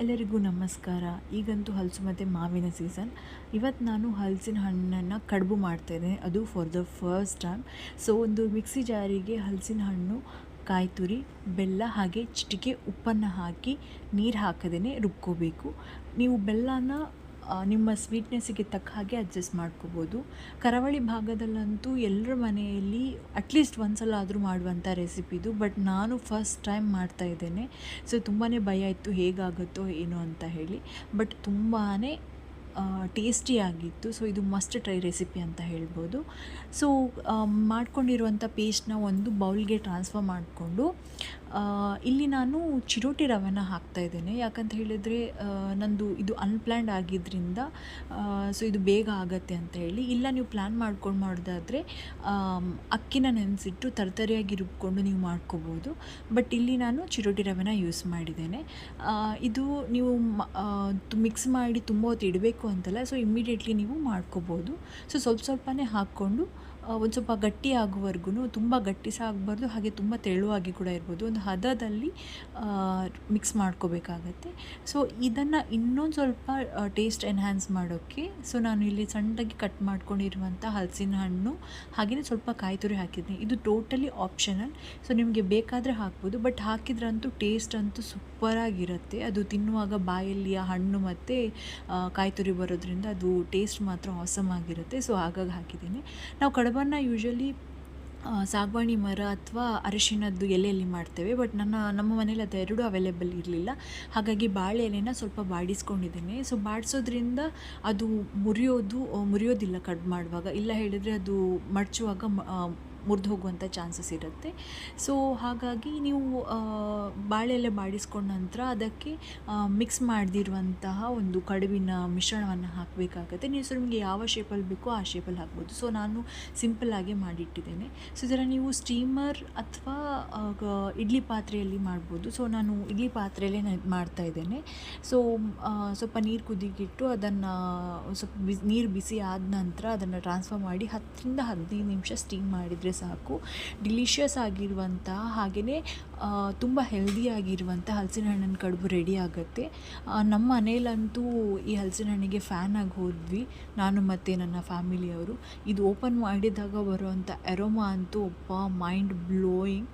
ಎಲ್ಲರಿಗೂ ನಮಸ್ಕಾರ. ಈಗಂತೂ ಹಲಸು ಮತ್ತು ಮಾವಿನ ಸೀಸನ್. ಇವತ್ತು ನಾನು ಹಲಸಿನ ಹಣ್ಣನ್ನು ಕಡುಬು ಮಾಡ್ತಾಯಿದ್ದೇನೆ, ಅದು for the first time. So ಒಂದು ಮಿಕ್ಸಿ ಜಾರಿಗೆ ಹಲಸಿನ ಹಣ್ಣು, ಕಾಯಿ ತುರಿ, ಬೆಲ್ಲ ಹಾಗೆ ಚಿಟಿಕೆ ಉಪ್ಪನ್ನು ಹಾಕಿ ನೀರು ಹಾಕದೇ ರುಬ್ಕೋಬೇಕು. ನೀವು ಬೆಲ್ಲನ ನಿಮ್ಮ ಸ್ವೀಟ್ನೆಸ್ಸಿಗೆ ತಕ್ಕ ಹಾಗೆ ಅಡ್ಜಸ್ಟ್ ಮಾಡ್ಕೋಬೋದು. ಕರಾವಳಿ ಭಾಗದಲ್ಲಂತೂ ಎಲ್ಲರ ಮನೆಯಲ್ಲಿ ಅಟ್ಲೀಸ್ಟ್ ಒಂದು ಸಲ ಆದರೂ ಮಾಡುವಂಥ ರೆಸಿಪಿದು. ಬಟ್ ನಾನು ಫಸ್ಟ್ ಟೈಮ್ ಮಾಡ್ತಾಯಿದ್ದೇನೆ. ಸೊ ತುಂಬಾ ಭಯ ಇತ್ತು, ಹೇಗಾಗುತ್ತೋ ಏನೋ ಅಂತ ಹೇಳಿ. ಬಟ್ ತುಂಬಾ ಟೇಸ್ಟಿಯಾಗಿತ್ತು. ಸೊ ಇದು ಮಸ್ಟ್ ಟ್ರೈ ರೆಸಿಪಿ ಅಂತ ಹೇಳ್ಬೋದು. ಸೊ ಮಾಡ್ಕೊಂಡಿರುವಂಥ ಪೇಸ್ಟ್ನ ಒಂದು ಬೌಲ್ಗೆ ಟ್ರಾನ್ಸ್ಫರ್ ಮಾಡಿಕೊಂಡು ಇಲ್ಲಿ ನಾನು ಚಿರೋಟಿ ರವೆನ ಹಾಕ್ತಾಯಿದ್ದೇನೆ. ಯಾಕಂತ ಹೇಳಿದರೆ ನಂದು ಇದು ಅನ್ಪ್ಲ್ಯಾನ್ಡ್ ಆಗಿದ್ದರಿಂದ ಸೊ ಇದು ಬೇಗ ಆಗುತ್ತೆ ಅಂತ ಹೇಳಿ. ಇಲ್ಲ ನೀವು ಪ್ಲ್ಯಾನ್ ಮಾಡ್ಕೊಂಡು ಮಾಡೋದಾದರೆ ಅಕ್ಕಿನ ನೆನೆಸಿಟ್ಟು ತರತರಿಯಾಗಿ ರುಬ್ಕೊಂಡು ನೀವು ಮಾಡ್ಕೋಬೋದು. ಬಟ್ ಇಲ್ಲಿ ನಾನು ಚಿರೋಟಿ ರವೆನ ಯೂಸ್ ಮಾಡಿದ್ದೇನೆ. ಇದು ನೀವು ಮಿಕ್ಸ್ ಮಾಡಿ ತುಂಬ ಹೊತ್ತು ಇಡಬೇಕು ಅಂತಲ್ಲ, ಸೊ ಇಮ್ಮಿಡಿಯೇಟ್ಲಿ ನೀವು ಮಾಡ್ಕೋಬೋದು. ಸೊ ಸ್ವಲ್ಪನೇ ಹಾಕ್ಕೊಂಡು ಒಂದು ಸ್ವಲ್ಪ ಗಟ್ಟಿ ಆಗುವವರೆಗೂ, ತುಂಬ ಗಟ್ಟಿ ಸಹ ಆಗಬಾರ್ದು, ಹಾಗೆ ತುಂಬ ತೆಳುವಾಗಿ ಕೂಡ ಇರ್ಬೋದು, ಒಂದು ಹದದಲ್ಲಿ ಮಿಕ್ಸ್ ಮಾಡ್ಕೋಬೇಕಾಗತ್ತೆ. ಸೊ ಇದನ್ನು ಇನ್ನೊಂದು ಸ್ವಲ್ಪ ಟೇಸ್ಟ್ ಎನ್ಹ್ಯಾನ್ಸ್ ಮಾಡೋಕ್ಕೆ ಸೊ ನಾನು ಇಲ್ಲಿ ಸಣ್ಣದಾಗಿ ಕಟ್ ಮಾಡ್ಕೊಂಡಿರುವಂಥ ಹಲಸಿನ ಹಣ್ಣು ಹಾಗೆಯೇ ಸ್ವಲ್ಪ ಕಾಯಿ ತುರಿ ಹಾಕಿದ್ದೀನಿ. ಇದು ಟೋಟಲಿ ಆಪ್ಷನಲ್. ಸೊ ನಿಮಗೆ ಬೇಕಾದರೆ ಹಾಕ್ಬೋದು, ಬಟ್ ಹಾಕಿದ್ರಂತೂ ಟೇಸ್ಟ್ ಅಂತೂ ಸೂಪರಾಗಿರುತ್ತೆ. ಅದು ತಿನ್ನುವಾಗ ಬಾಯಲ್ಲಿ ಆ ಹಣ್ಣು ಮತ್ತು ಕಾಯಿ ತುರಿ ಬರೋದ್ರಿಂದ ಅದು ಟೇಸ್ಟ್ ಮಾತ್ರ ಆಸಮ್ ಆಗಿರುತ್ತೆ. ಸೊ ಹಾಗಾಗಿ ಹಾಕಿದ್ದೀನಿ. ನಾವು ಕಡುಬನ್ನು ಯೂಶ್ವಲಿ ಸಾಗವಾನಿ ಮರ ಅಥವಾ ಅರಿಶಿಣದ್ದು ಎಲೆಯಲ್ಲಿ ಮಾಡ್ತೇವೆ. ಬಟ್ ನಮ್ಮ ಮನೇಲಿ ಅದೆರಡೂ ಅವೈಲೇಬಲ್ ಇರಲಿಲ್ಲ. ಹಾಗಾಗಿ ಬಾಳೆ ಎಲೆನ ಸ್ವಲ್ಪ ಬಾಡಿಸ್ಕೊಂಡಿದ್ದೇನೆ. ಸೊ ಬಾಡಿಸೋದ್ರಿಂದ ಅದು ಮುರಿಯೋದಿಲ್ಲ ಕಡುಬು ಮಾಡುವಾಗ. ಇಲ್ಲ ಹೇಳಿದರೆ ಅದು ಮಡಚುವಾಗ ಮುರಿದು ಹೋಗುವಂಥ ಚಾನ್ಸಸ್ ಇರುತ್ತೆ. ಸೊ ಹಾಗಾಗಿ ನೀವು ಬಾಳೆ ಎಲೆ ಬಾಡಿಸ್ಕೊಂಡ ನಂತರ ಅದಕ್ಕೆ ಮಿಕ್ಸ್ ಮಾಡದಿರುವಂತಹ ಒಂದು ಕಡುಬಿನ ಮಿಶ್ರಣವನ್ನು ಹಾಕಬೇಕಾಗತ್ತೆ. ನೀವು ಸೊ ನಿಮಗೆ ಯಾವ ಶೇಪಲ್ಲಿ ಬೇಕೋ ಆ ಶೇಪಲ್ಲಿ ಹಾಕ್ಬೋದು. ಸೊ ನಾನು ಸಿಂಪಲ್ಲಾಗಿ ಮಾಡಿಟ್ಟಿದ್ದೇನೆ. ಸೊ ಇದರ ನೀವು ಸ್ಟೀಮರ್ ಅಥವಾ ಇಡ್ಲಿ ಪಾತ್ರೆಯಲ್ಲಿ ಮಾಡ್ಬೋದು. ಸೊ ನಾನು ಇಡ್ಲಿ ಪಾತ್ರೆಯಲ್ಲೇ ಮಾಡ್ತಾಯಿದ್ದೇನೆ. ಸೊ ಸ್ವಲ್ಪ ನೀರು ಕುದಿಗಿಟ್ಟು ಅದನ್ನು ಸ್ವಲ್ಪ ನೀರು ಬಿಸಿ ಆದ ನಂತರ ಅದನ್ನು ಟ್ರಾನ್ಸ್ಫರ್ ಮಾಡಿ 10ರಿಂದ 15 ನಿಮಿಷ ಸ್ಟೀಮ್ ಮಾಡಿದರೆ ಸಾಕು. ಡಿಲಿಷಿಯಸ್ ಆಗಿರುವಂತಹ ಹಾಗೆಯೇ ತುಂಬ ಹೆಲ್ದಿಯಾಗಿರುವಂಥ ಹಲಸಿನ ಹಣ್ಣಿನ ಕಡುಬು ರೆಡಿ ಆಗುತ್ತೆ. ನಮ್ಮ ಮನೇಲಂತೂ ಈ ಹಲಸಿನ ಹಣ್ಣಿಗೆ ಫ್ಯಾನ್ ಆಗಿ ಹೋದ್ವಿ, ನಾನು ಮತ್ತು ನನ್ನ ಫ್ಯಾಮಿಲಿಯವರು. ಇದು ಓಪನ್ ಮಾಡಿದಾಗ ಬರುವಂಥ ಎರೋಮಾ ಅಂತೂ ಮೈಂಡ್ ಬ್ಲೋಯಿಂಗ್.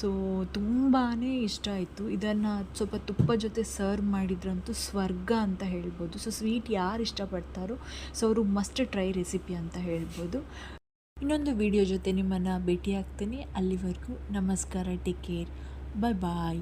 ಸೊ ತುಂಬಾ ಇಷ್ಟ ಆಯಿತು. ಇದನ್ನು ಸ್ವಲ್ಪ ತುಪ್ಪ ಜೊತೆ ಸರ್ವ್ ಮಾಡಿದ್ರಂತೂ ಸ್ವರ್ಗ ಅಂತ ಹೇಳ್ಬೋದು. ಸೊ ಸ್ವೀಟ್ ಯಾರು ಇಷ್ಟಪಡ್ತಾರೋ ಸೊ ಅವರು ಮಸ್ಟ್ ಟ್ರೈ ರೆಸಿಪಿ ಅಂತ ಹೇಳ್ಬೋದು. ಇನ್ನೊಂದು ವಿಡಿಯೋ ಜೊತೆ ನಿಮ್ಮನ್ನು ಭೇಟಿ ಆಗ್ತೀನಿ. ಅಲ್ಲಿವರೆಗೂ ನಮಸ್ಕಾರ, ಟೇಕ್ ಕೇರ್, ಬಾಯ್ ಬಾಯ್.